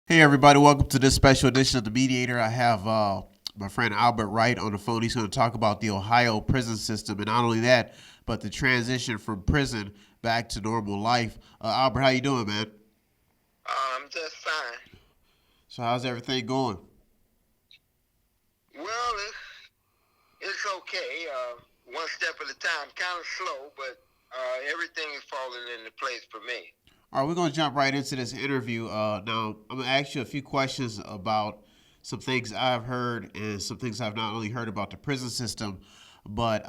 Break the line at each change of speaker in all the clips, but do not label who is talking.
Hey everybody, welcome to this special edition of the Mediator. I have my friend Albert Wright on the phone. He's going to talk about the Ohio prison system, and not only that, but the transition from prison back to normal life. Albert, how you doing, man?
I'm just fine.
So how's everything going?
Well, it's okay. One step at a time. Kind of slow, but everything is falling into place for me.
All right, we're going to jump right into this interview. Now, I'm going to ask you a few questions about some things I've heard and some things I've not only heard about the prison system, but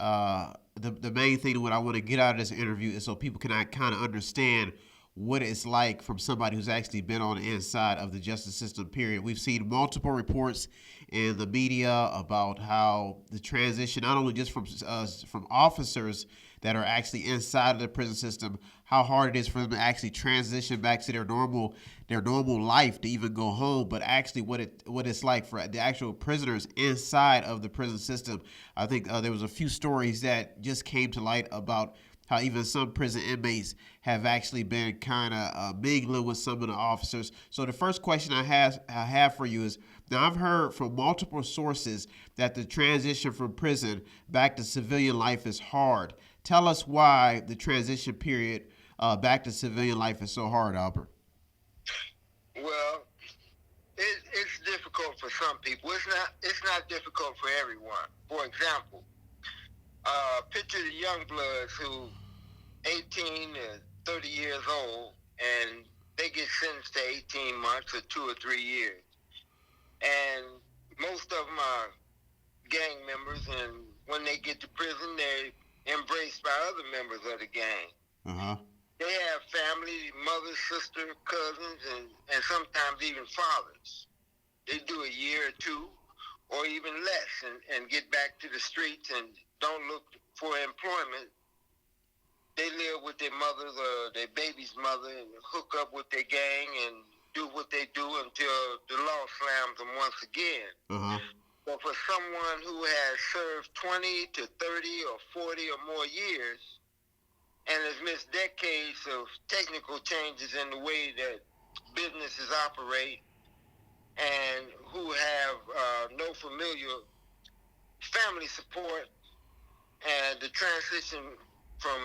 the main thing what I want to get out of this interview is so people can kind of understand what it's like from somebody who's actually been on the inside of the justice system. Period. We've seen multiple reports in the media about how the transition, not only just from officers that are actually inside of the prison system, how hard it is for them to actually transition back to their normal life to even go home, but actually what it's like for the actual prisoners inside of the prison system. I think there was a few stories that just came to light about how even some prison inmates have actually been kind of mingling with some of the officers. So the first question I have for you is, now I've heard from multiple sources that the transition from prison back to civilian life is hard. Tell us why the transition period back to civilian life is so hard, Albert.
Well, it's difficult for some people. It's not difficult for everyone. For example, picture the young bloods who 18 to 30 years old, and they get sentenced to 18 months or 2 or 3 years, and most of them are gang members, and when they get to prison, they're embraced by other members of the gang.
Uh huh.
They have family, mother, sister, cousins, and sometimes even fathers. They do a year or two or even less and get back to the streets and don't look for employment. They live with their mother's or their baby's mother and hook up with their gang and do what they do until the law slams them once again.
Uh huh.
But for someone who has served 20 to 30 or 40 or more years and has missed decades of technical changes in the way that businesses operate and who have no familiar family support, and the transition from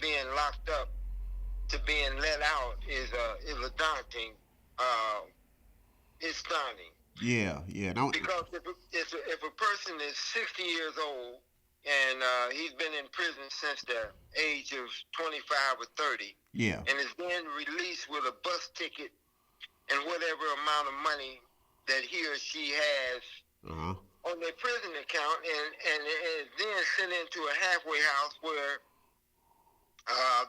being locked up to being let out is a daunting. Uh, it's daunting
Yeah, yeah. No,
because if a person is 60 years old and he's been in prison since the age of 25 or 30
yeah.
and is then released with a bus ticket and whatever amount of money that he or she has
Uh huh.
on their prison account, and is then sent into a halfway house where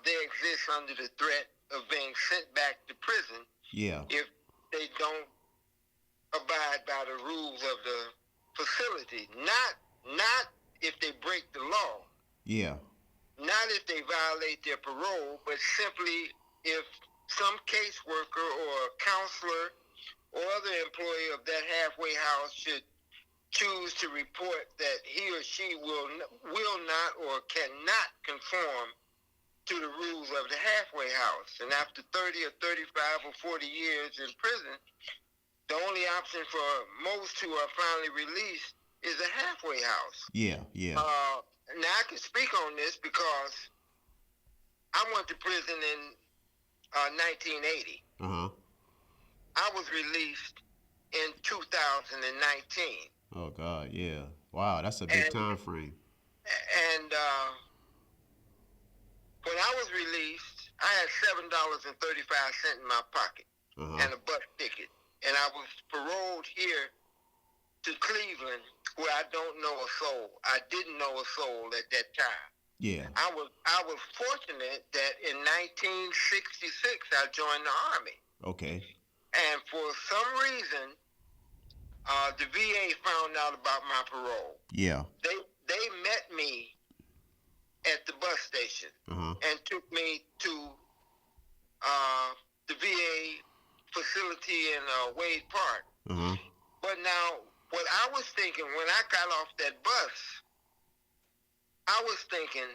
they exist under the threat of being sent back to prison
Yeah,
if they don't abide by the rules of the facility. Not if they break the law,
yeah.
not if they violate their parole, but simply if some caseworker or counselor or other employee of that halfway house should choose to report that he or she will not or cannot conform to the rules of the halfway house. And after 30 or 35 or 40 years in prison, the only option for most who are finally released is a halfway house.
Yeah, yeah.
Now, I can speak on this because I went to prison in 1980.
Uh huh.
I was released in 2019.
Oh God, yeah. Wow, that's a big
And,
time frame.
and when I was released, I had $7.35 in my pocket
Uh huh.
and a bus ticket. And I was paroled here to Cleveland, where I don't know a soul. I didn't know a soul at that time.
Yeah.
I was fortunate that in 1966 I joined the Army,
Okay.
and for some reason the VA found out about my parole.
Yeah.
They met me at the bus station
Uh huh.
and took me to the VA facility in Wade Park.
Uh huh.
But now, what I was thinking when I got off that bus, I was thinking,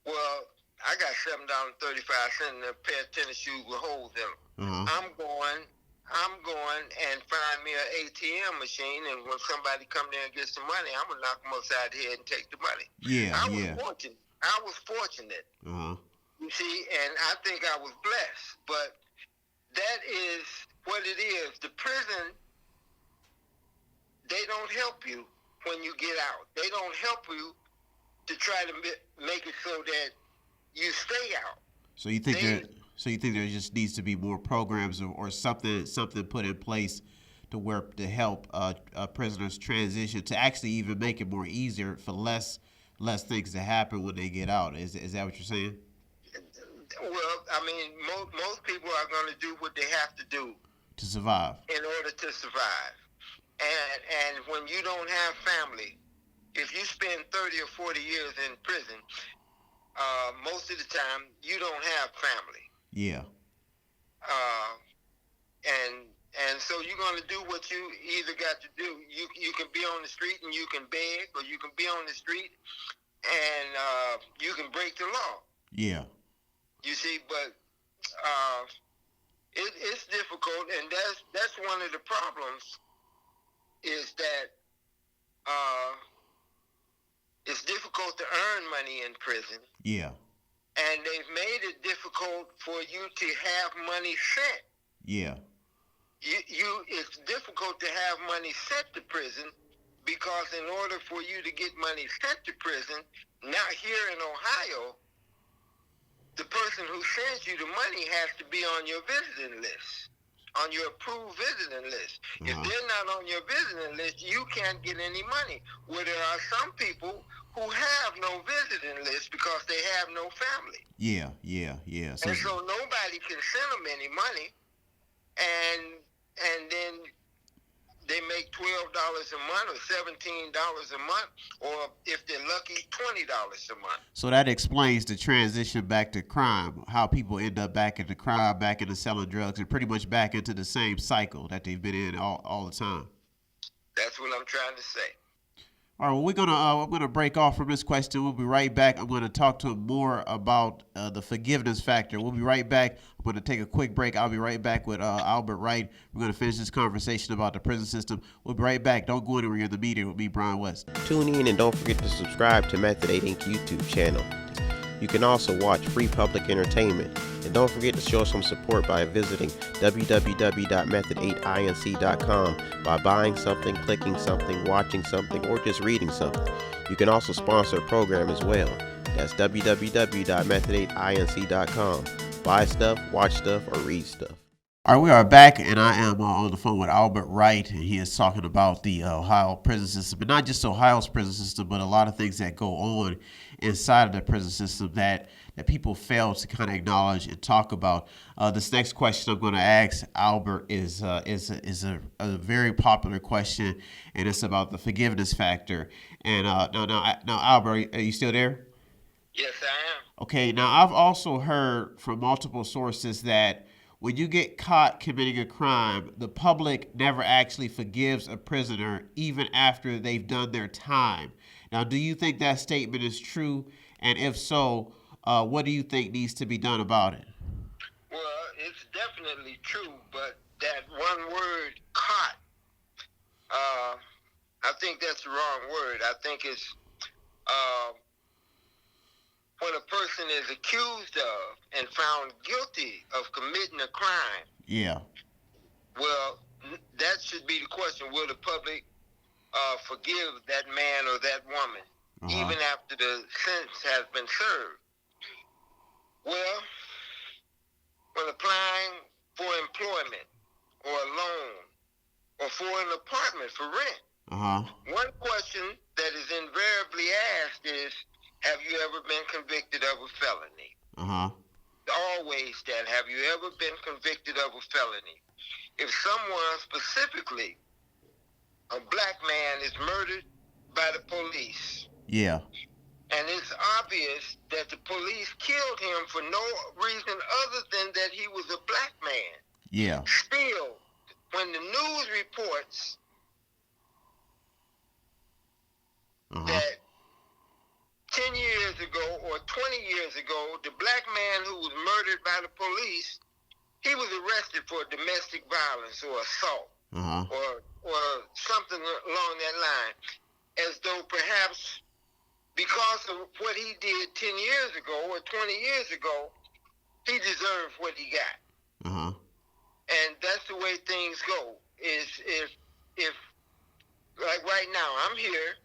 well, I got $7.35 in a pair of tennis shoes with holes in them.
Uh-huh.
I'm going and find me an ATM machine, and when somebody come there and get some money, I'm gonna knock them upside the head and take the money.
Yeah,
I
yeah.
was fortunate.
Uh-huh.
You see, and I think I was blessed. But that is what it is. The prison, they don't help you when you get out. They don't help you to try to make it so that you stay out.
So you think there just needs to be more programs or something put in place to help prisoners transition, to actually even make it more easier for less things to happen when they get out. Is that what you're saying?
Well, I mean, most people are going to do what they have to do
to survive.
In order to survive. And when you don't have family, if you spend 30 or 40 years in prison, most of the time you don't have family.
Yeah.
And so you're going to do what you either got to do. You can be on the street and you can beg, or you can be on the street and you can break the law.
Yeah.
You see, but it's difficult, and that's one of the problems. Is that it's difficult to earn money in prison.
Yeah.
And they've made it difficult for you to have money sent.
Yeah.
It's difficult to have money sent to prison, because in order for you to get money sent to prison, now here in Ohio, the person who sends you the money has to be on your visiting list, on your approved visiting list.
Uh-huh.
If they're not on your visiting list, you can't get any money. Well, there are some people who have no visiting list because they have no family.
Yeah.
So nobody can send them any money, and then they make $12 a month or $17 a month, or if they're lucky, $20 a month.
So that explains the transition back to crime, how people end up back into crime, back into selling drugs, and pretty much back into the same cycle that they've been in all the time.
That's what I'm trying to say.
All right, well, I'm gonna break off from this question. We'll be right back. I'm gonna talk to him more about the forgiveness factor. We'll be right back. I'm gonna take a quick break. I'll be right back with Albert Wright. We're gonna finish this conversation about the prison system. We'll be right back. Don't go anywhere. You're in the media with me, Brian West.
Tune in and don't forget to subscribe to Method 8 Inc. YouTube channel. You can also watch free public entertainment. And don't forget to show some support by visiting www.method8inc.com by buying something, clicking something, watching something, or just reading something. You can also sponsor a program as well. That's www.method8inc.com. Buy stuff, watch stuff, or read stuff.
All right, we are back, and I am on the phone with Albert Wright, and he is talking about the Ohio prison system, but not just Ohio's prison system, but a lot of things that go on inside of the prison system that people fail to kind of acknowledge and talk about. This next question I'm going to ask Albert is a very popular question, and it's about the forgiveness factor. And now, Albert, are you still there?
Yes, I am.
Okay, now I've also heard from multiple sources that when you get caught committing a crime, the public never actually forgives a prisoner even after they've done their time. Now, do you think that statement is true? And if so, what do you think needs to be done about it?
Well, it's definitely true, but that one word, caught, I think that's the wrong word. I think it's when a person is accused of and found guilty of committing a crime.
Yeah.
Well, that should be the question. Will the public forgive that man or that woman even after the sentence has been served? Well, when applying for employment or a loan or for an apartment for rent, one question that is invariably asked is, have you ever been convicted of a felony? Always that. Have you ever been convicted of a felony? If someone, specifically a black man, is murdered by the police,
yeah,
and it's obvious that the police killed him for no reason other than that he was a black man,
yeah,
still, when the news reports that 10 years years ago or 20 years ago, the black man who was murdered by the police, he was arrested for domestic violence or assault or something along that line, as though perhaps because of what he did 10 years ago or 20 years ago, he deserved what he got. And that's the way things go. Is if like right now I'm here,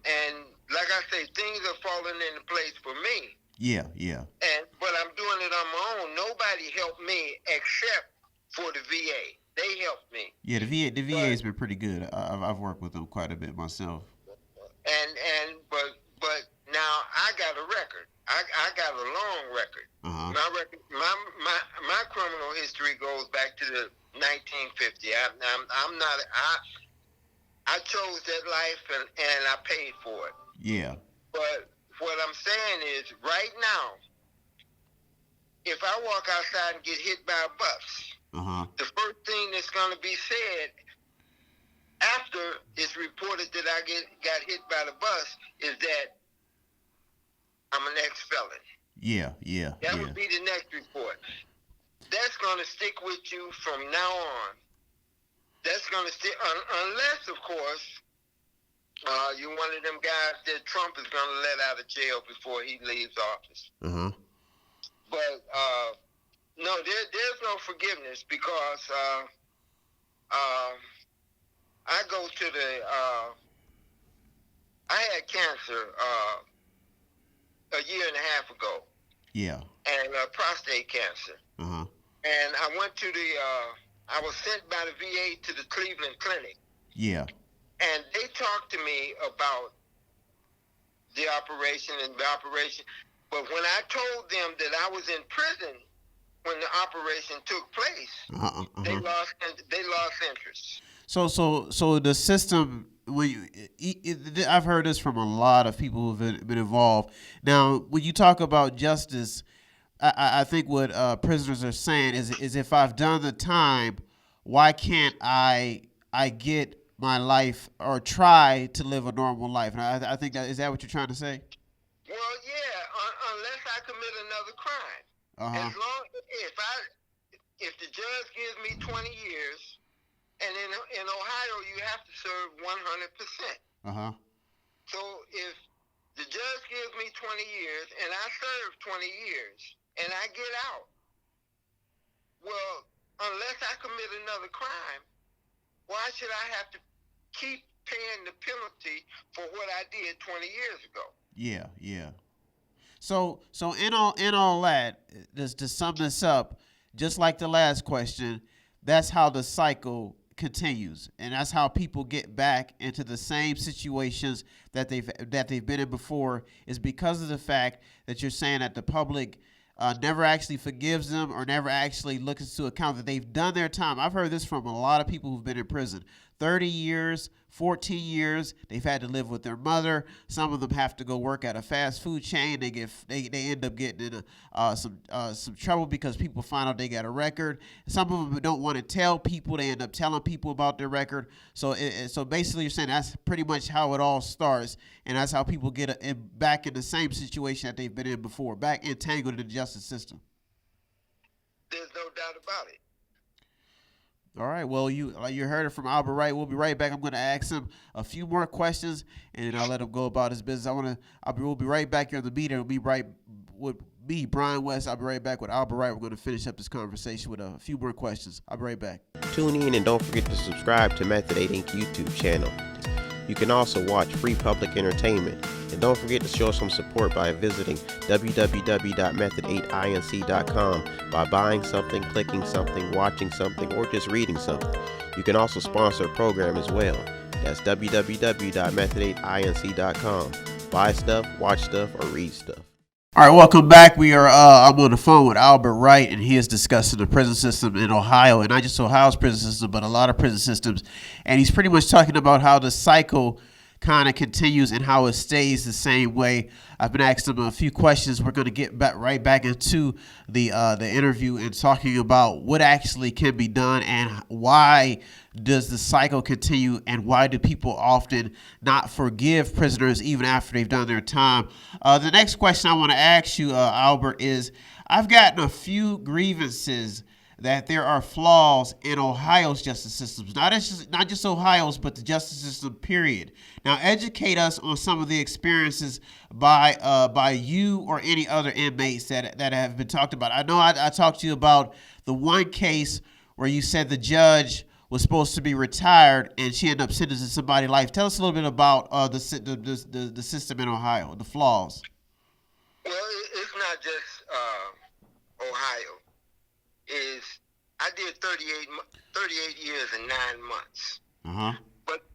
and like I say, things are falling into place for me.
Yeah.
But I'm doing it on my own. Nobody helped me except for the VA. They helped me.
Yeah, the VA has been pretty good. I've worked with them quite a bit myself.
But now I got a record. I got a long record. My record, my criminal history goes back to the 1950. I'm not. I chose that life and I paid for it.
Yeah.
But what I'm saying is, right now, if I walk outside and get hit by a bus, the first thing that's going to be said after it's reported that I got hit by the bus is that I'm an ex-felon.
Yeah.
That would be the next report. That's going to stick with you from now on. That's going to stick, unless, of course, you're one of them guys that Trump is going to let out of jail before he leaves office. But no, there's no forgiveness because I go to I had cancer a year and a half ago.
Yeah.
And prostate cancer. And I went to I was sent by the VA to the Cleveland Clinic.
Yeah.
And they talked to me about the operation. But when I told them that I was in prison when the operation took place, they lost interest.
So the system, I've heard this from a lot of people who've been involved. Now, when you talk about justice, I think what prisoners are saying is if I've done the time, why can't I get my life or try to live a normal life? And I think is that what you're trying to say?
Well, yeah, unless I commit another crime. As long if the judge gives me 20 years, and in Ohio you have to serve 100%. So if the judge gives me 20 years and I serve 20 years and I get out, well, unless I commit another crime, why should I have to keep paying the penalty for what I did 20 years ago?
Yeah. So in all that, just to sum this up, just like the last question, that's how the cycle continues, and that's how people get back into the same situations that they've been in before, is because of the fact that you're saying that the public never actually forgives them or never actually looks into account that they've done their time. I've heard this from a lot of people who've been in prison. 30 years, 14 years, they've had to live with their mother. Some of them have to go work at a fast food chain. They end up getting in some trouble because people find out they got a record. Some of them don't want to tell people. They end up telling people about their record. So basically you're saying that's pretty much how it all starts, and that's how people get back in the same situation that they've been in before, back entangled in the justice system.
There's no doubt about it.
All right. Well, you heard it from Albert Wright. We'll be right back. I'm going to ask him a few more questions, and then I'll let him go about his business. We'll be right back here on the Mediator. We'll be right with me, Brian West. I'll be right back with Albert Wright. We're going to finish up this conversation with a few more questions. I'll be right back.
Tune in and don't forget to subscribe to Method 8 Inc. YouTube channel. You can also watch free public entertainment. And don't forget to show some support by visiting www.method8inc.com by buying something, clicking something, watching something, or just reading something. You can also sponsor a program as well. That's www.method8inc.com. Buy stuff, watch stuff, or read stuff.
All right, welcome back. I'm on the phone with Albert Wright, and he is discussing the prison system in Ohio, and not just Ohio's prison system, but a lot of prison systems. And he's pretty much talking about how the cycle kind of continues and how it stays the same way. I've been asking them a few questions. We're going to get right back into the interview and talking about what actually can be done and why does the cycle continue and why do people often not forgive prisoners even after they've done their time. The next question I want to ask you, Albert, is I've gotten a few grievances that there are flaws in Ohio's justice systems, not just Ohio's, but the justice system, period. Now, educate us on some of the experiences by you or any other inmates that have been talked about. I know I talked to you about the one case where you said the judge was supposed to be retired and she ended up sentencing somebody to life. Tell us a little bit about the system in Ohio, the flaws.
Well, it's not just Ohio. I did 38 years and 9 months. But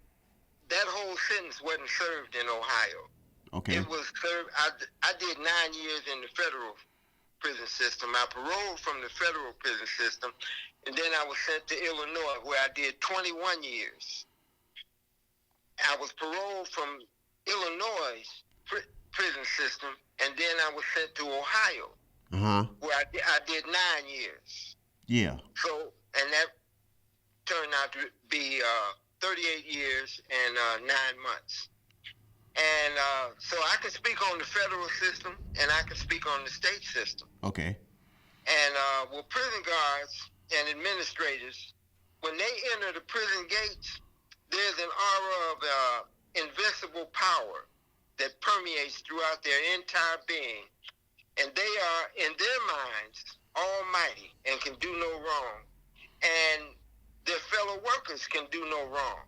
that whole sentence wasn't served in Ohio.
Okay.
It was served. I did 9 years in the federal prison system. I paroled from the federal prison system, and then I was sent to Illinois, where I did 21 years. I was paroled from Illinois' prison system, and then I was sent to Ohio, where I did 9 years.
Yeah.
So, and that turned out to be 38 years and 9 months. And so I can speak on the federal system, and I can speak on the state system.
Okay.
And well, prison guards and administrators, when they enter the prison gates, there's an aura of invincible power that permeates throughout their entire being. And they are, in their minds, almighty and can do no wrong. And their fellow workers can do no wrong.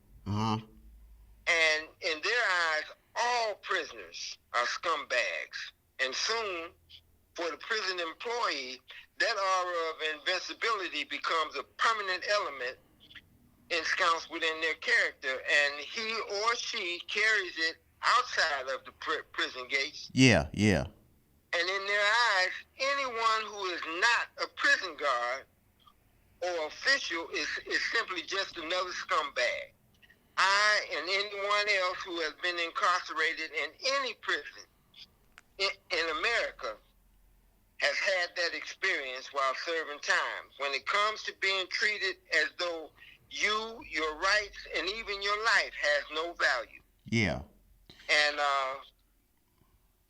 And in their eyes, all prisoners are scumbags. And soon, for the prison employee, that aura of invincibility becomes a permanent element ensconced within their character, and he or she carries it outside of the prison gates.
Yeah.
And in their eyes, anyone who is not a prison guard or official is simply just another scumbag. I and anyone else who has been incarcerated in any prison in America has had that experience while serving time. When it comes to being treated as though you, your rights, and even your life has no value.
Yeah.
And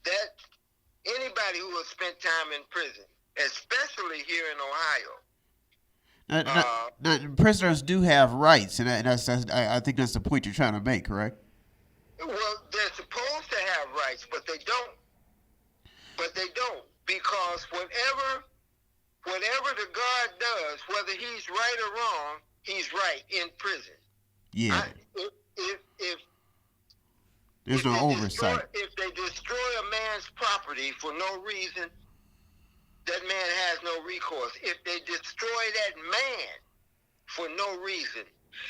that anybody who has spent time in prison, especially here in Ohio.
Now, prisoners do have rights, and I think that's the point you're trying to make, correct?
Well, they're supposed to have rights, but they don't. Because whatever the guard does, whether he's right or wrong, he's right in prison.
Yeah. There's no oversight.
If they destroy a man's property for no reason, that man has no recourse. If they destroy that man for no reason,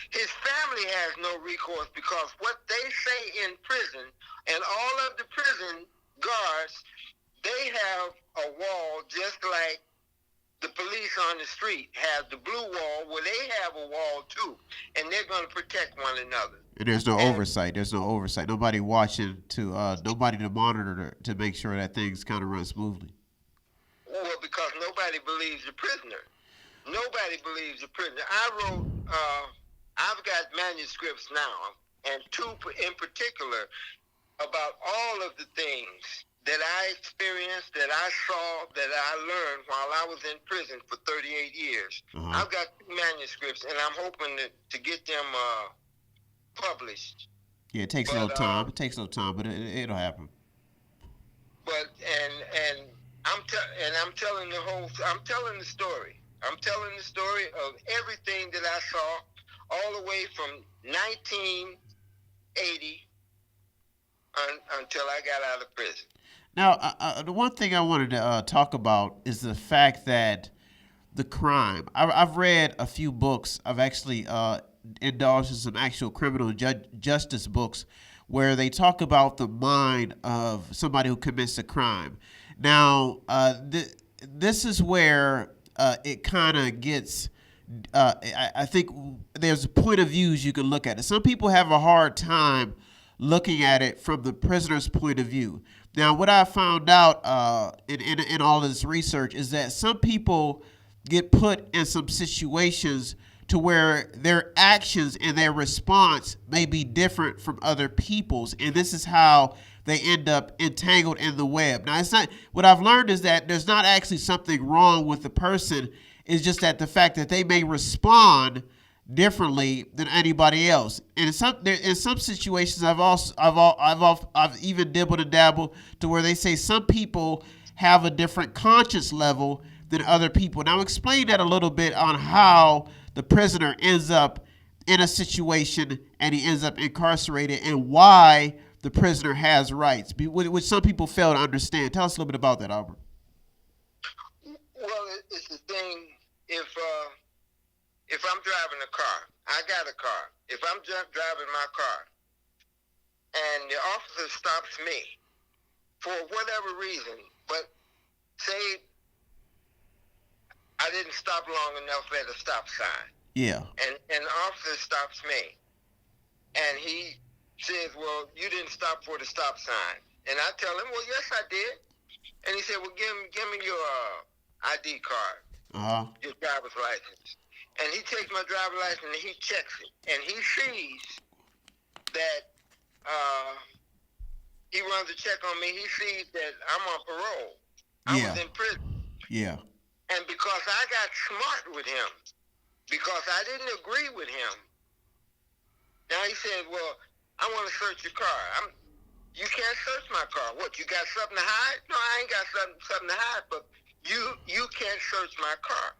his family has no recourse, because what they say in prison, and all of the prison guards, they have a wall just like the police on the street have the blue wall, where they have a wall too, and they're going to protect one another.
And there's no oversight. Nobody watching nobody to monitor to make sure that things kind of run smoothly.
Well, because nobody believes the prisoner. Nobody believes the prisoner. I wrote, I've got manuscripts now, and 2 in particular, about all of the things that I experienced, that I saw, that I learned while I was in prison for 38 years. I've got 2 manuscripts, and I'm hoping to get them published.
Yeah, it takes a little time. It takes a little time, but it'll happen.
But I'm telling the story. I'm telling the story of everything that I saw, all the way from 1980 until I got out of prison.
Now, the one thing I wanted to talk about is the fact that the crime. I've read a few books. I've actually indulged in some actual criminal justice books where they talk about the mind of somebody who commits a crime. Now, this is where it kind of gets, I think there's point of views you can look at it. Some people have a hard time looking at it from the prisoner's point of view. Now, what I found out in all this research is that some people get put in some situations to where their actions and their response may be different from other people's, and this is how they end up entangled in the web. Now, it's not, what I've learned is that there's not actually something wrong with the person. It's just that the fact that they may respond differently than anybody else. And in some situations, I've even dibbled and dabbled to where they say some people have a different conscience level than other people. Now, explain that a little bit on how the prisoner ends up in a situation and he ends up incarcerated, and why the prisoner has rights, which some people fail to understand. Tell us a little bit about that, Albert.
Well, it's the thing. If I'm driving a car, I got a car. If I'm driving my car and the officer stops me for whatever reason, but say I didn't stop long enough at a stop sign.
Yeah.
And the officer stops me, and he says, "Well, you didn't stop for the stop sign." And I tell him, "Well, yes, I did." And he said, "Well, give me your ID card, your driver's license." And he takes my driver's license and he checks it, and he sees that he runs a check on me. He sees that I'm on parole. I was in prison.
Yeah.
And because I got smart with him, because I didn't agree with him, now he said, "Well, I want to search your car." You can't search my car. What, you got something to hide? No, I ain't got something to hide, but you can't search my car.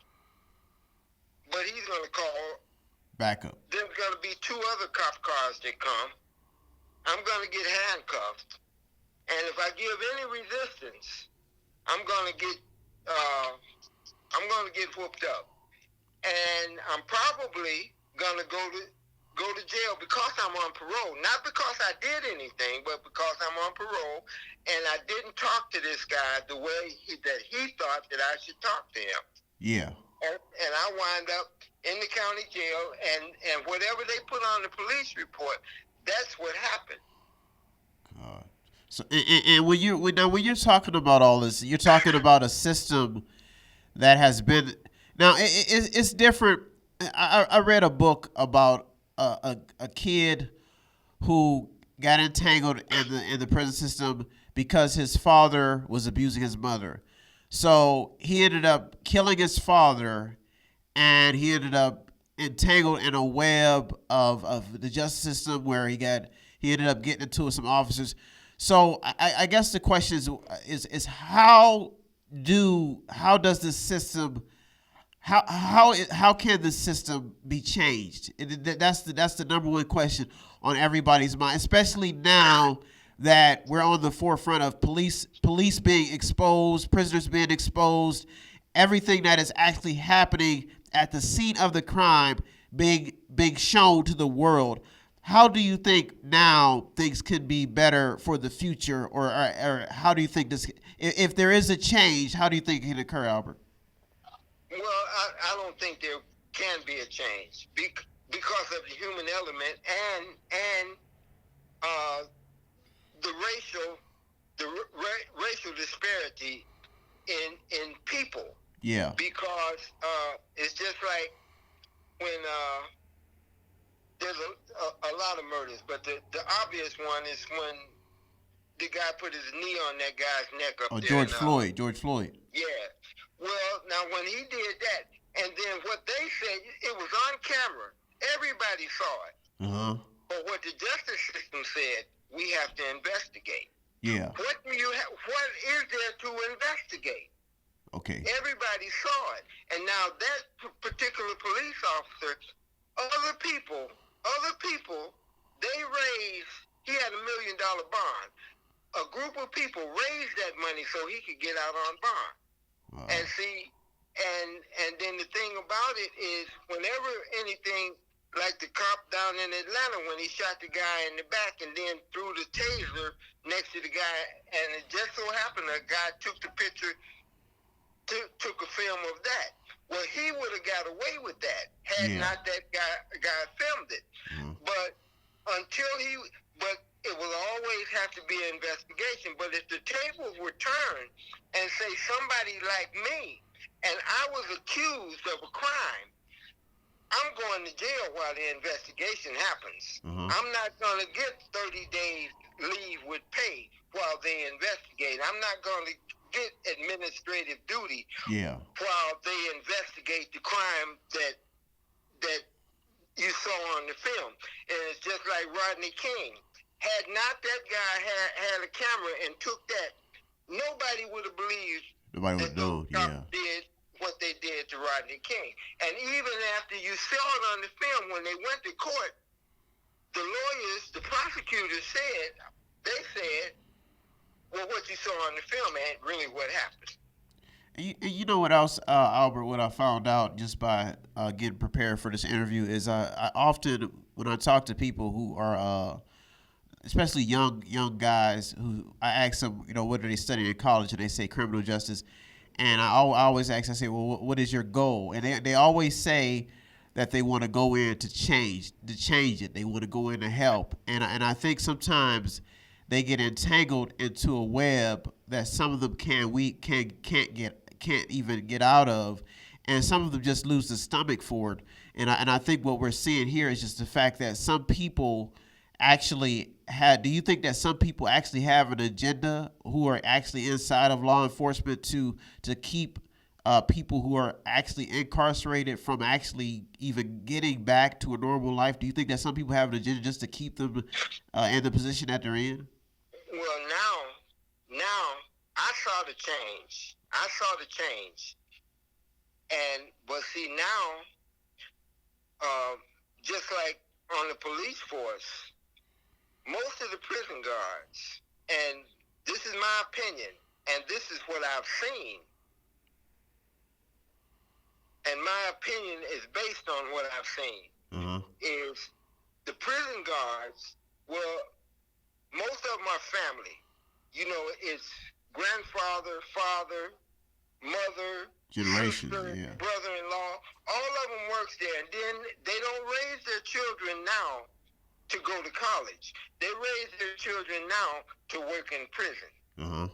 But he's going to call
backup.
There's going to be 2 other cop cars that come. I'm going to get handcuffed. And if I give any resistance, I'm going to get whooped up. And I'm probably going to go to jail because I'm on parole. Not because I did anything, but because I'm on parole, and I didn't talk to this guy the way that he thought that I should talk to him.
Yeah.
And I wind up in the county jail, and whatever they put on the police report, that's what happened.
God. So, and when you're talking about all this, you're talking about a system that has been. Now it's different. I read a book about a kid who got entangled in the prison system because his father was abusing his mother. So he ended up killing his father, and he ended up entangled in a web of the justice system where he ended up getting into some officers. So I guess the question is how does the system, how can the system be changed? That's the number one question on everybody's mind, especially now that we're on the forefront of police being exposed, prisoners being exposed, everything that is actually happening at the scene of the crime being shown to the world. How do you think now things could be better for the future, or how do you think this, if there is a change, how do you think it can occur, Albert?
Well, I don't think there can be a change because of the human element and the racial disparity in people.
Yeah.
Because it's just like when there's a lot of murders, but the obvious one is when the guy put his knee on that guy's neck up there.
George Floyd.
Yeah. Well, now when he did that, and then what they said, it was on camera. Everybody saw it.
Uh-huh.
But what the justice system said, we have to investigate.
Yeah.
What is there to investigate?
Okay.
Everybody saw it. And now that particular police officer, other people, he had $1 million bond. A group of people raised that money so he could get out on bond.
Wow.
And see, and then the thing about it is, whenever anything, like the cop down in Atlanta when he shot the guy in the back and then threw the taser next to the guy, and it just so happened a guy took the picture, took a film of that. Well, he would have got away with that had not that guy filmed it. Mm-hmm. But it will always have to be an investigation. But if the tables were turned and say somebody like me, and I was accused of a crime, I'm going to jail while the investigation happens. I'm not going to get 30 days leave with pay while they investigate. I'm not going to get administrative duty while they investigate the crime that you saw on the film. And it's just like Rodney King. Had not that guy had a camera and took that, nobody would have believed that those cops did what they did to Rodney King. And even after you saw it on the film, when they went to court, the lawyers, the prosecutors said, well, what you saw on the film ain't really what happened.
And you know what else, Albert, what I found out just by getting prepared for this interview is I often, when I talk to people who are, especially young guys, who I ask them, what are they studying in college, and they say criminal justice. And I always ask, I say, well, what is your goal? And they always say that they want to go in to change it. They want to go in to help. And I think sometimes they get entangled into a web that some of them can't even get out of, and some of them just lose the stomach for it. And I think what we're seeing here is just the fact that some people actually do you think that some people actually have an agenda who are actually inside of law enforcement to keep people who are actually incarcerated from actually even getting back to a normal life? Do you think that some people have an agenda just to keep them in the position that they're in?
Well, now I saw the change. But see now, just like on the police force, most of the prison guards, and this is my opinion, and this is what I've seen, and my opinion is based on what I've seen, is the prison guards, well, most of them are family. It's grandfather, father, mother,
generation,
sister, brother-in-law. All of them works there, and then they don't raise their children now to go to college. They raise their children now to work in prison. And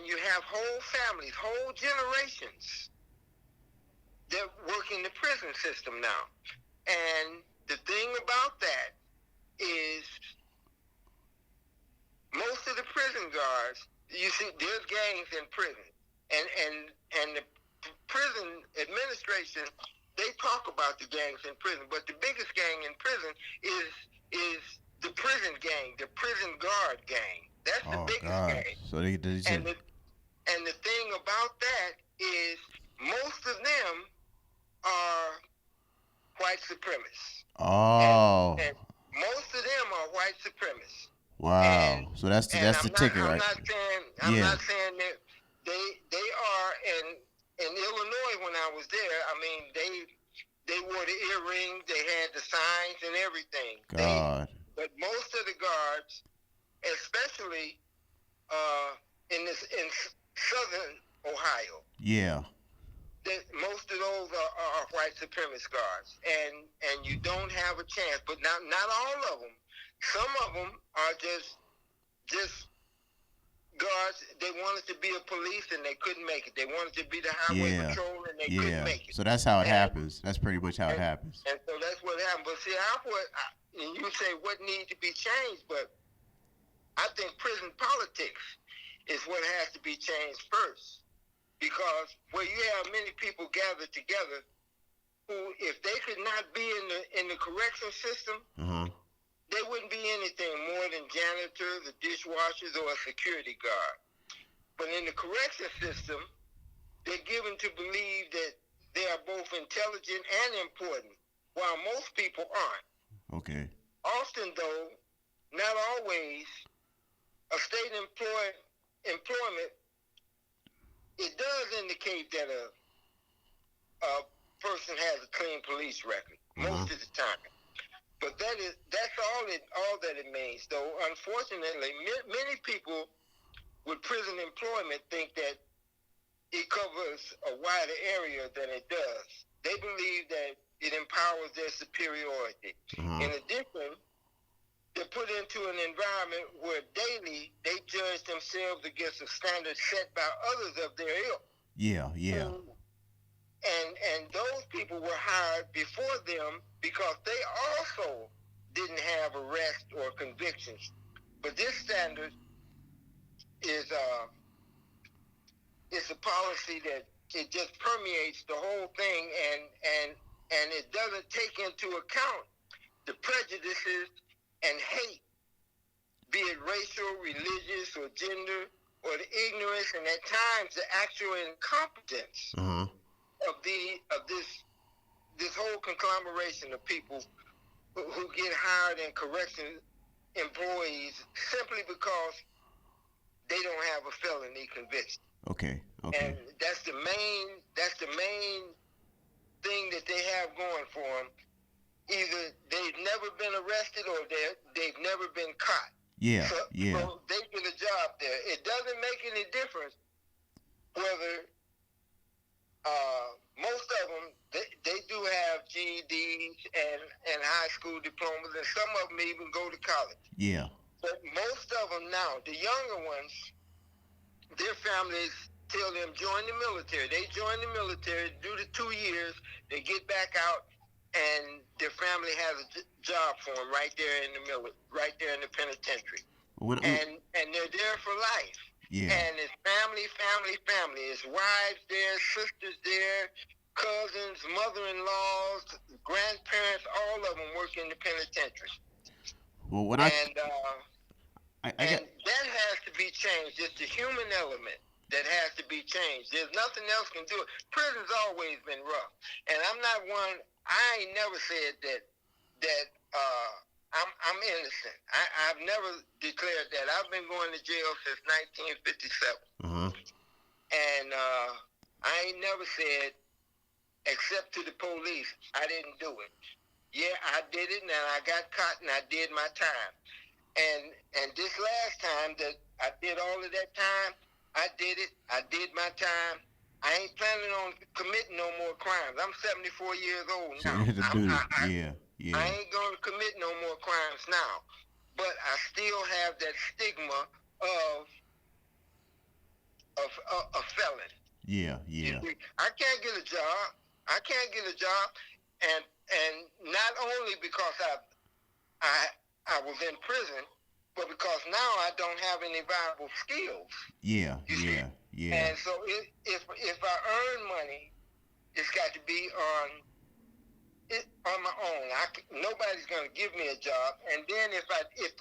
you have whole families, whole generations that work in the prison system now. And the thing about that is most of the prison guards, you see, there's gangs in prison. And the prison administration, they talk about the gangs in prison, but the biggest gang in prison is the prison gang, the prison guard gang. That's the biggest gang.
So
and the thing about that is most of them are white supremacists. And most of them are white supremacists.
Wow. So that's the ticket, right?
I'm not saying that they are in Illinois. When I was there, I mean they wore the earrings, they had the signs and everything. But most of the guards, especially in southern Ohio, most of those are white supremacist guards, and you don't have a chance. But not all of them. Some of them are just guards. They wanted to be a police and they couldn't make it. They wanted to be the highway patrol and they couldn't make it.
So that's how it happens. That's pretty much how it happens.
And so that's what happened. But see, and you say what needs to be changed, but I think prison politics is what has to be changed first. Because where you have many people gathered together who, if they could not be in the correction system, they wouldn't be anything more than janitors, or dishwashers, or a security guard. But in the correction system, they're given to believe that they are both intelligent and important, while most people aren't.
Okay.
Often, though, not always, a state employment, it does indicate that a person has a clean police record most of the time. But that's all that it means. Though unfortunately, many people with prison employment think that it covers a wider area than it does. They believe that it empowers their superiority. In addition, put into an environment where daily they judge themselves against a standard set by others of their ilk.
Yeah, yeah.
And those people were hired before them because they also didn't have arrest or convictions. But this standard is it's a policy that it just permeates the whole thing, and it doesn't take into account the prejudices and hate, be it racial, religious, or gender, or the ignorance, and at times the actual incompetence of this whole conglomeration of people who get hired in correction employees simply because they don't have a felony conviction.
Okay.
And that's the main thing that they have going for them. Either they've never been arrested or they've never been caught.
Yeah,
So they get a job there. It doesn't make any difference whether most of them, they do have GEDs and high school diplomas, and some of them even go to college.
Yeah.
But most of them now, the younger ones, their families tell them join the military. They join the military, do the 2 years, they get back out, and their family has a job for them right there in the right there in the penitentiary. And they're there for life.
Yeah.
And it's family. It's wives there, sisters there, cousins, mother-in-laws, grandparents, all of them work in the penitentiary.
Well,
that has to be changed. It's the human element that has to be changed. There's nothing else can do it. Prison's always been rough. And I'm not one, I ain't never said that I'm innocent. I've never declared that. I've been going to jail since 1957. And I ain't never said, except to the police, I didn't do it. Yeah, I did it, and I got caught, and I did my time. And this last time that I did all of that time, I did it. I did my time. I ain't planning on committing no more crimes. I'm 74 years old now. I ain't going to commit no more crimes now. But I still have that stigma of a felon.
Yeah.
I can't get a job. And not only because I was in prison, but because now I don't have any viable skills.
Yeah.
And so if I earn money, it's got to be on my own. Nobody's going to give me a job. And then if I did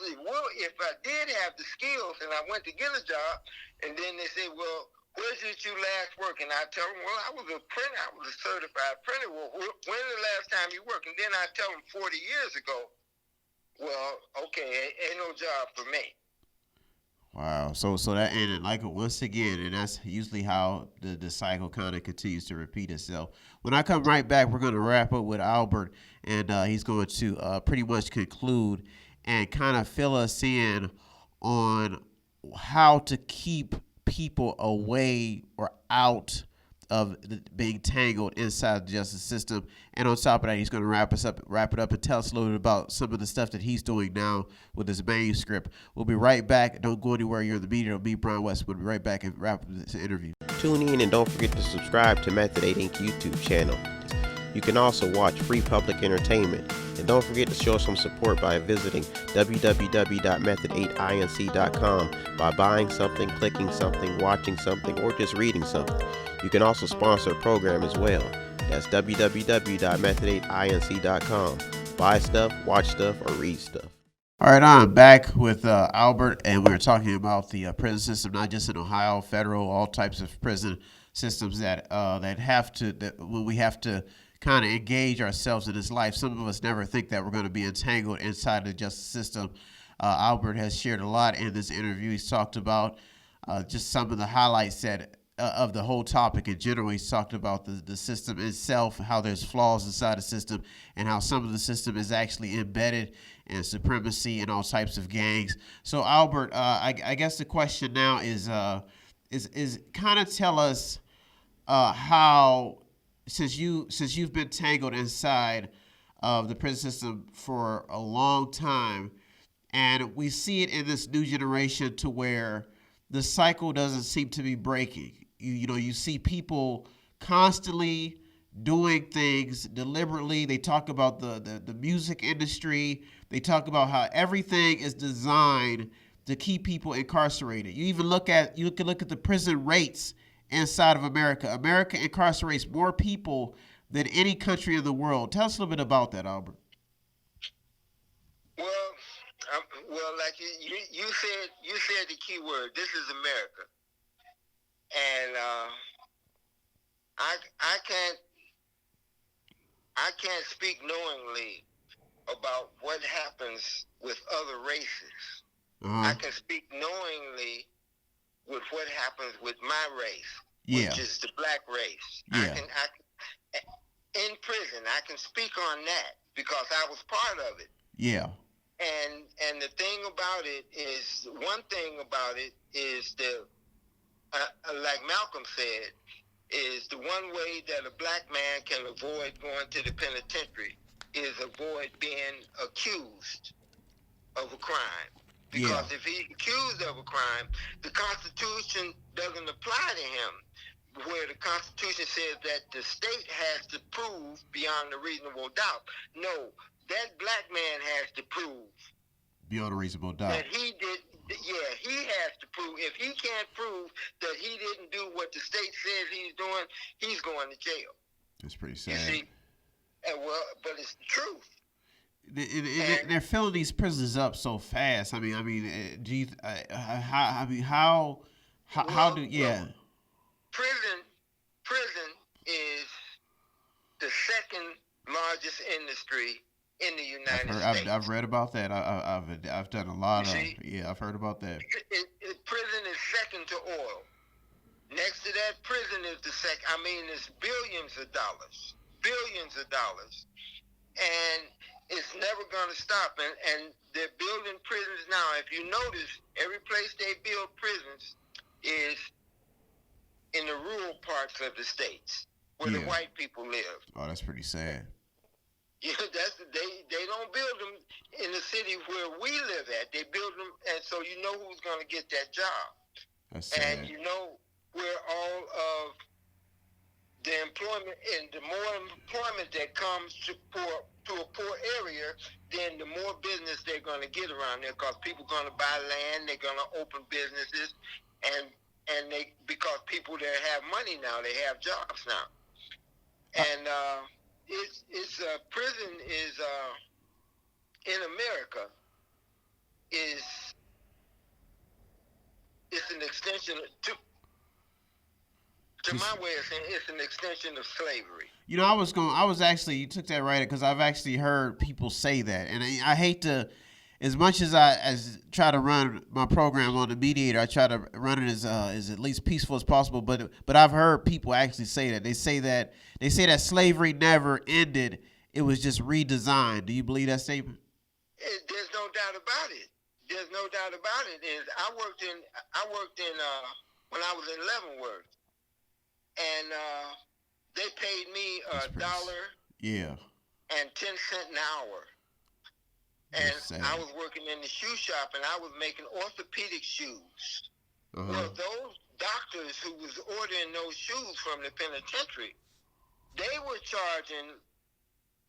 have the skills and I went to get a job, and then they say, well, where did you last work? And I tell them, well, I was a printer. I was a certified printer. Well, when the last time you worked? And then I tell them 40 years ago. Well, okay, ain't no job for me.
Wow. So that, and like once again, and that's usually how the cycle kind of continues to repeat itself. When I come right back, we're going to wrap up with Albert, and he's going to pretty much conclude and kind of fill us in on how to keep people away or out of being tangled inside the justice system. And on top of that, he's going to wrap it up and tell us a little bit about some of the stuff that he's doing now with his manuscript. We'll be right back. Don't go anywhere. You're in the Mediator. Me, Brian West. We'll be right back and wrap up this interview.
Tune in and don't forget to subscribe to Method 8 Inc. YouTube channel. You can also watch free public entertainment. And don't forget to show some support by visiting www.method8inc.com by buying something, clicking something, watching something, or just reading something. You can also sponsor a program as well. That's www.method8inc.com. Buy stuff, watch stuff, or read stuff.
All right, I'm back with Albert, and we're talking about the prison system, not just in Ohio, federal, all types of prison systems that when we have to kind of engage ourselves in this life. Some of us never think that we're going to be entangled inside the justice system. Albert has shared a lot in this interview. He's talked about just some of the highlights of the whole topic in general. He's talked about the system itself, how there's flaws inside the system, and how some of the system is actually embedded in supremacy and all types of gangs. So, Albert, I guess the question now is kind of tell us how, since you've been tangled inside of the prison system for a long time, And we see it in this new generation to where the cycle doesn't seem to be breaking. You know, you see people constantly doing things deliberately. They talk about the music industry. They talk about how everything is designed to keep people incarcerated. You can look at the prison rates inside of America. America incarcerates more people than any country in the world. Tell us a little bit about that, Albert.
Well, like you said the key word. This is America, and I can't speak knowingly about what happens with other races. I can speak knowingly with what happens with my race, which is the black race.
Yeah.
In prison, I can speak on that because I was part of it.
Yeah.
And the thing about it is, one thing about it is like Malcolm said, is the one way that a black man can avoid going to the penitentiary is avoid being accused of a crime. Because if he's accused of a crime, the Constitution doesn't apply to him, where the Constitution says that the state has to prove beyond a reasonable doubt. No, that black man has to prove
beyond a reasonable doubt
that he did. Yeah, he has to prove. If he can't prove that he didn't do what the state says he's doing, he's going to jail.
That's pretty sad.
You see, but it's the truth.
They're filling these prisons up so fast. I mean, do you? How do? Yeah.
Prison is the second largest industry in the United States.
I've read about that. I've done a lot of. Yeah, I've heard about that.
Prison is second to oil. Next to that, prison is the second. I mean, it's billions of dollars, and it's never going to stop. And they're building prisons now. If you notice, every place they build prisons is in the rural parts of the states where the white people live.
Oh, that's pretty sad.
Yeah, they don't build them in the city where we live at. They build them, and so you know who's going to get that job.
That's sad.
And you know where all of the employment, and the more employment that comes to a poor area, then the more business they're going to get around there, because people are going to buy land, they're going to open businesses, and they, because people that have money now, they have jobs now. And prison is in America is an extension to my way of saying, it's an extension of slavery.
You know, you took that right, because I've actually heard people say that, and I hate to, as much as I try to run my program on the Mediator, I try to run it as at least peaceful as possible. But I've heard people actually say that. They say that slavery never ended. It was just redesigned. Do you believe that statement?
There's no doubt about it. There's no doubt about it. I worked in when I was in Leavenworth, and they paid me $1.10 an hour. And I was working in the shoe shop, and I was making orthopedic shoes. Well, those doctors who was ordering those shoes from the penitentiary, they were charging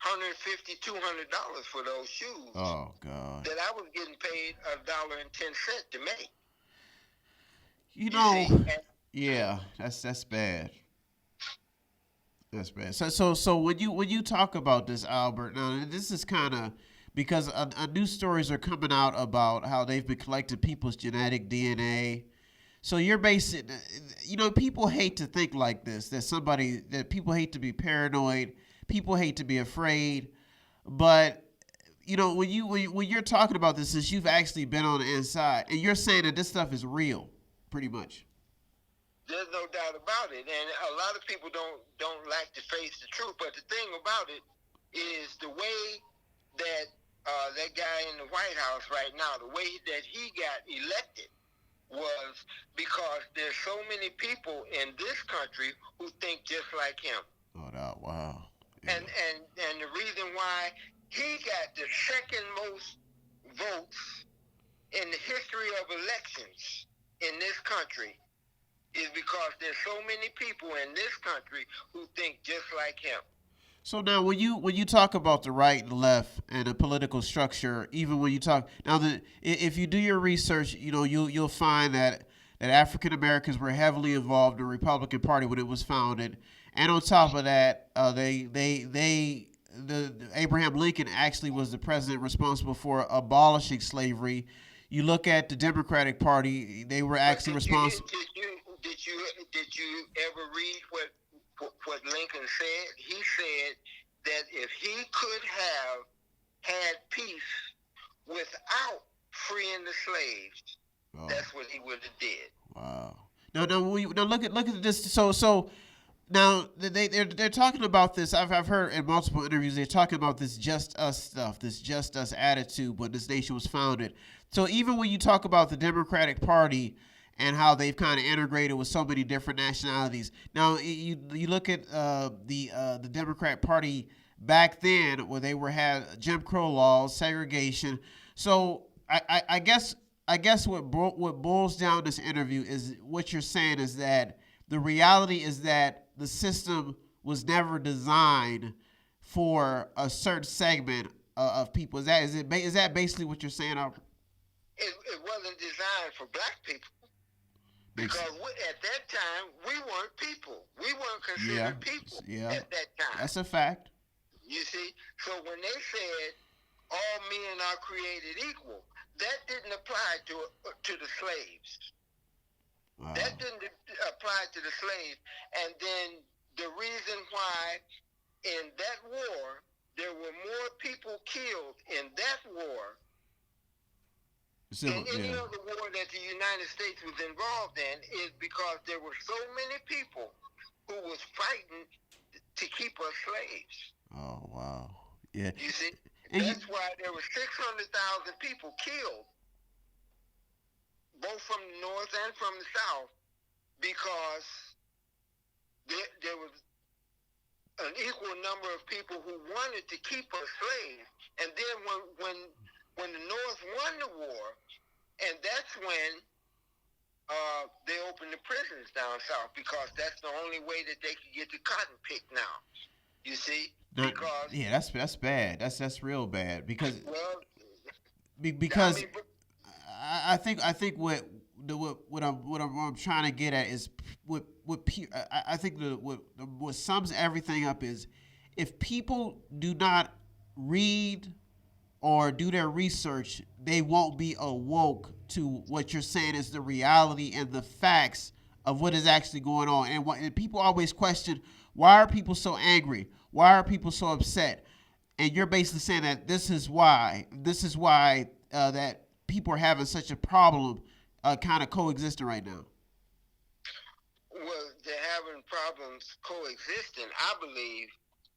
$150, $200 for those shoes.
Oh God!
That I was getting paid $1.10 to make.
You know, yeah, that's bad. That's bad. So when you talk about this, Albert, now this is kind of because new stories are coming out about how they've been collecting people's genetic DNA. So you're basing, people hate to think like this, that people hate to be paranoid, people hate to be afraid, but when you're talking about this, since you've actually been on the inside, and you're saying that this stuff is real, pretty much.
There's no doubt about it, and a lot of people don't like to face the truth. But the thing about it is the way that that guy in the White House right now, the way that he got elected, was because there's so many people in this country who think just like him.
Oh, wow! Yeah.
And the reason why he got the second most votes of elections in this country is because there's so many people in this country who think just like him.
So now, when you talk about the right and left and the political structure, even when you talk now, if you do your research, you'll find that African Americans were heavily involved in the Republican Party when it was founded, and on top of that, the Abraham Lincoln actually was the president responsible for abolishing slavery. You look at the Democratic Party; they were actually responsible.
Did you ever read what Lincoln said? He said that if he could have had peace without freeing the slaves, that's what he would have did.
Wow. Now look at this. So now they're talking about this. I've heard in multiple interviews they're talking about this just us stuff, this just us attitude when this nation was founded. So even when you talk about the Democratic Party and how they've kind of integrated with so many different nationalities. Now, you look at the Democrat Party back then, where they had Jim Crow laws, segregation. So I guess what boils down this interview is what you're saying is that the reality is that the system was never designed for a certain segment of people. Is that basically what you're saying, Albert?
It wasn't designed for black people. Because at that time, we weren't people. We weren't considered people at that time.
That's a fact.
You see? So when they said all men are created equal, that didn't apply to the slaves.
Wow.
That didn't apply to the slaves. And then the reason why in that war, there were more people killed in that war than any other war that the United States was involved in is because there were so many people who was fighting to keep us slaves.
Oh, wow. Yeah.
You see? That's why there were 600,000 people killed, both from the North and from the South, because there was an equal number of people who wanted to keep us slaves. And then when the North won the war, and that's when they opened the prisons down south, because that's the only way that they could get the cotton picked now. You see, because
that's bad. That's real bad because I think what I'm trying to get at is I think what sums everything up is if people do not read or do their research, they won't be awoke to what you're saying is the reality and the facts of what is actually going on. And people always question, why are people so angry? Why are people so upset? And you're basically saying that this is why that people are having such a problem kind of coexisting right now.
Well, they're having problems coexisting, I believe,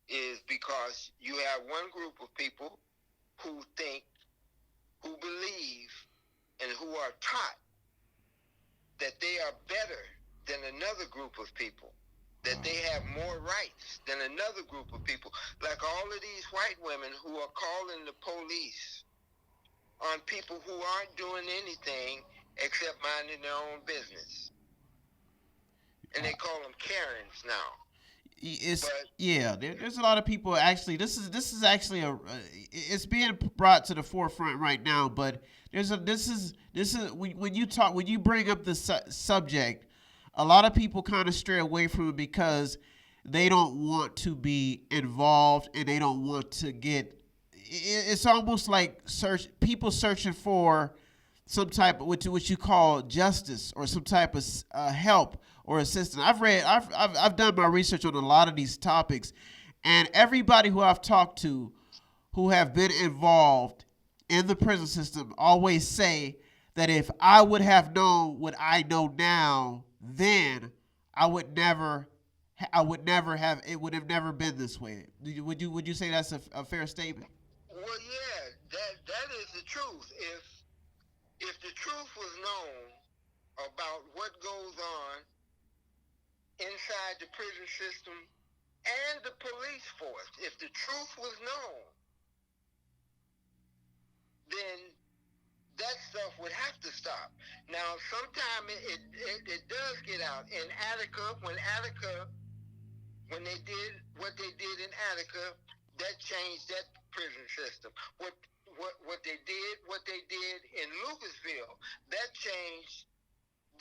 is because you have one group of people who think, who believe, and who are taught that they are better than another group of people, that they have more rights than another group of people. Like all of these white women who are calling the police on people who aren't doing anything except minding their own business. And they call them Karens now.
There's a lot of people actually. This is actually it's being brought to the forefront right now. But this is when you bring up the subject, a lot of people kind of stray away from it because they don't want to be involved and they don't want to get. It's almost like people searching for some type of what you call justice or some type of help or assistance. I've done my research on a lot of these topics, and everybody who I've talked to who have been involved in the prison system always say that if I would have known what I know now, then it would have never been this way. Would you say that's a fair statement?
Well, yeah, that is the truth. If the truth was known about what goes on inside the prison system and the police force, if the truth was known, then that stuff would have to stop. Now, sometime it does get out. In Attica, when they did what they did in Attica, that changed that prison system. What they did in Lucasville, that changed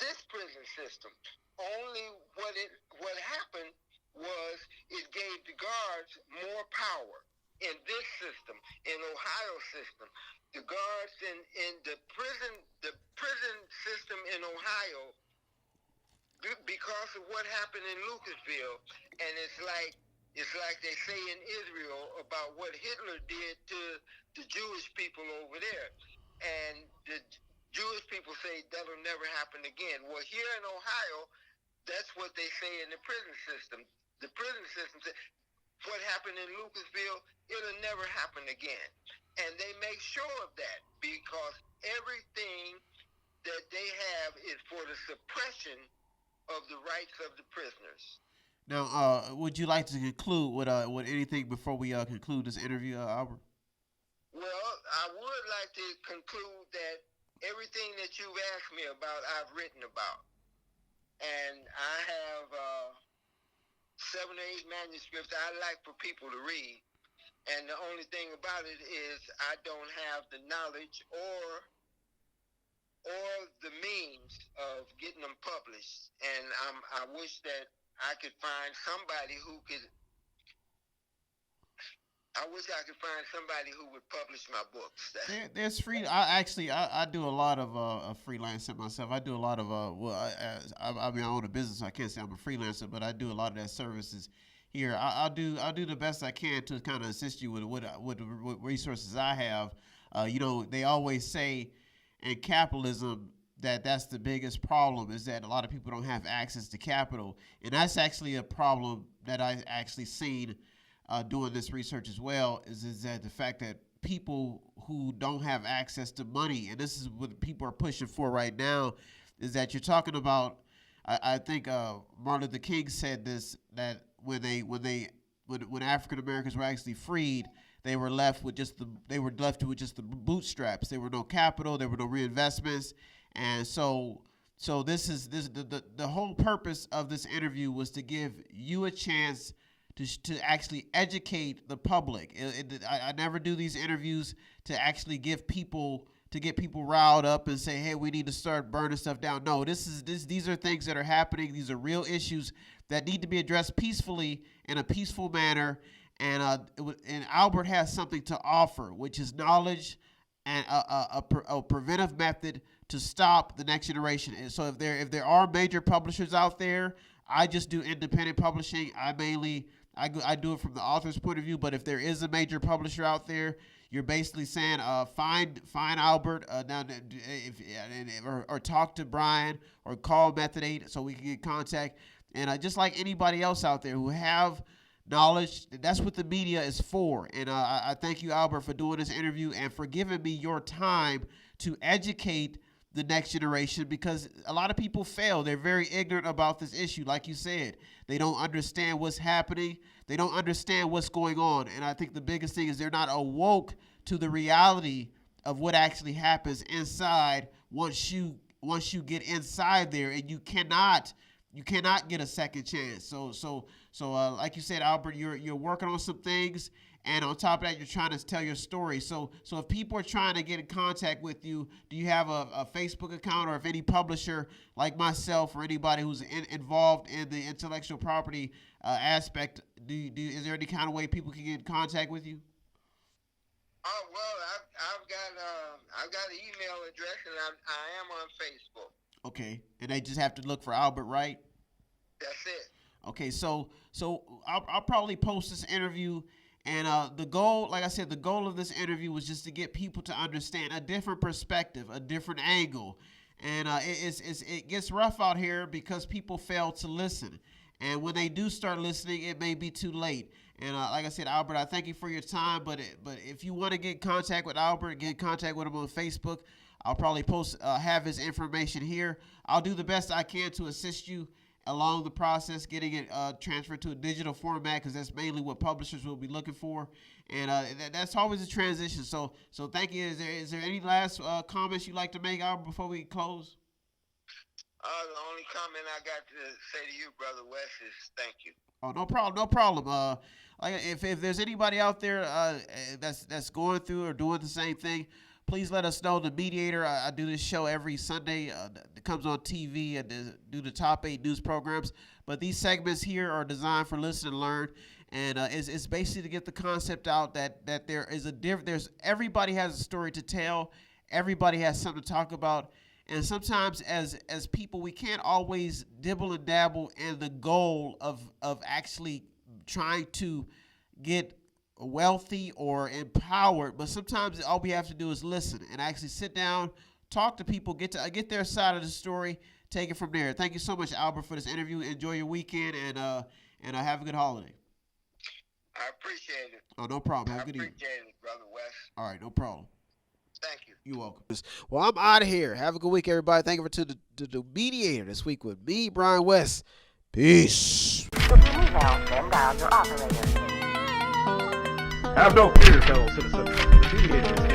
this prison system. Only what happened was it gave the guards more power in this system, in Ohio system. The guards in the prison system in Ohio, because of what happened in Lucasville, and it's like they say in Israel about what Hitler did to the Jewish people over there, and the Jewish people say that'll never happen again. Well, here in Ohio, that's what they say in the prison system. The prison system says what happened in Lucasville, it'll never happen again, and they make sure of that because everything that they have is for the suppression of the rights of the prisoners.
Now, would you like to conclude with anything before we conclude this interview, Albert?
Well, I would like to conclude that everything that you've asked me about, I've written about. And I have 7 or 8 manuscripts I like for people to read. And the only thing about it is I don't have the knowledge or the means of getting them published. And I wish that I could find somebody who could. I wish I could find somebody who would publish my books.
There's free. I do a lot of freelancing myself. I do a lot of I mean, I own a business, so I can't say I'm a freelancer, but I do a lot of that services here. I'll do the best I can to kind of assist you with what resources I have. They always say in capitalism that's the biggest problem is that a lot of people don't have access to capital, and that's actually a problem that I actually seen. Doing this research as well is that the fact that people who don't have access to money, and this is what people are pushing for right now, is that you're talking about. I think Martin Luther King said this, that when African Americans were actually freed, they were left with just the bootstraps. There were no capital, there were no reinvestments, and so the whole purpose of this interview was to give you a chance to actually educate the public. I never do these interviews to actually get people riled up and say, hey, we need to start burning stuff down. No, these are things that are happening. These are real issues that need to be addressed peacefully in a peaceful manner. And Albert has something to offer, which is knowledge and a preventive method to stop the next generation. And so if there are major publishers out there, I just do independent publishing. I do it from the author's point of view, but if there is a major publisher out there, you're basically saying find Albert or talk to Brian or call Method 8 so we can get in contact. And just like anybody else out there who have knowledge, that's what the media is for. And I thank you, Albert, for doing this interview and for giving me your time to educate the next generation, because a lot of people fail. They're very ignorant about this issue. Like you said, they don't understand what's happening. They don't understand what's going on. And I think the biggest thing is they're not awoke to the reality of what actually happens inside once you get inside there, and you cannot get a second chance. So like you said, Albert, you're working on some things, and on top of that, you're trying to tell your story. So if people are trying to get in contact with you, do you have a Facebook account, or if any publisher like myself or anybody who's involved in the intellectual property aspect, is there any kind of way people can get in contact with you?
Oh, well, I've got an email address, and I am on Facebook.
Okay, and they just have to look for Albert Wright?
That's it.
Okay, so I'll probably post this interview, and the goal, like I said, the goal of this interview was just to get people to understand a different perspective, a different angle, and it gets rough out here because people fail to listen, and when they do start listening, it may be too late. And like I said, Albert, I thank you for your time, but if you want to get in contact with Albert, get in contact with him on Facebook. I'll probably have his information here. I'll do the best I can to assist you, along the process, getting it transferred to a digital format, because that's mainly what publishers will be looking for, and that's always a transition. So thank you. Is there any last comments you'd like to make, Albert, before we close?
The only comment I got to say to you, Brother West, is thank you.
Oh, no problem, no problem. Like if there's anybody out there that's going through or doing the same thing, please let us know. The Mediator, I do this show every Sunday. It comes on TV and do the top 8 news programs. But these segments here are designed for listen and learn, and it's basically to get the concept out that there is everybody has a story to tell, everybody has something to talk about. And sometimes as people, we can't always dibble and dabble in the goal of actually trying to get wealthy or empowered. But sometimes all we have to do is listen and actually sit down, talk to people, get their side of the story, take it from there. Thank you so much, Albert, for this interview. Enjoy your weekend, and have a good holiday.
I appreciate it.
Oh, no problem. Have a good evening.
I appreciate it, Brother West.
All right, no problem.
Thank you.
You're welcome. Well, I'm out of here. Have a good week, everybody. Thank you for the Mediator this week with me, Brian West. Peace.
Have no fear, fellow citizens. The Mediator is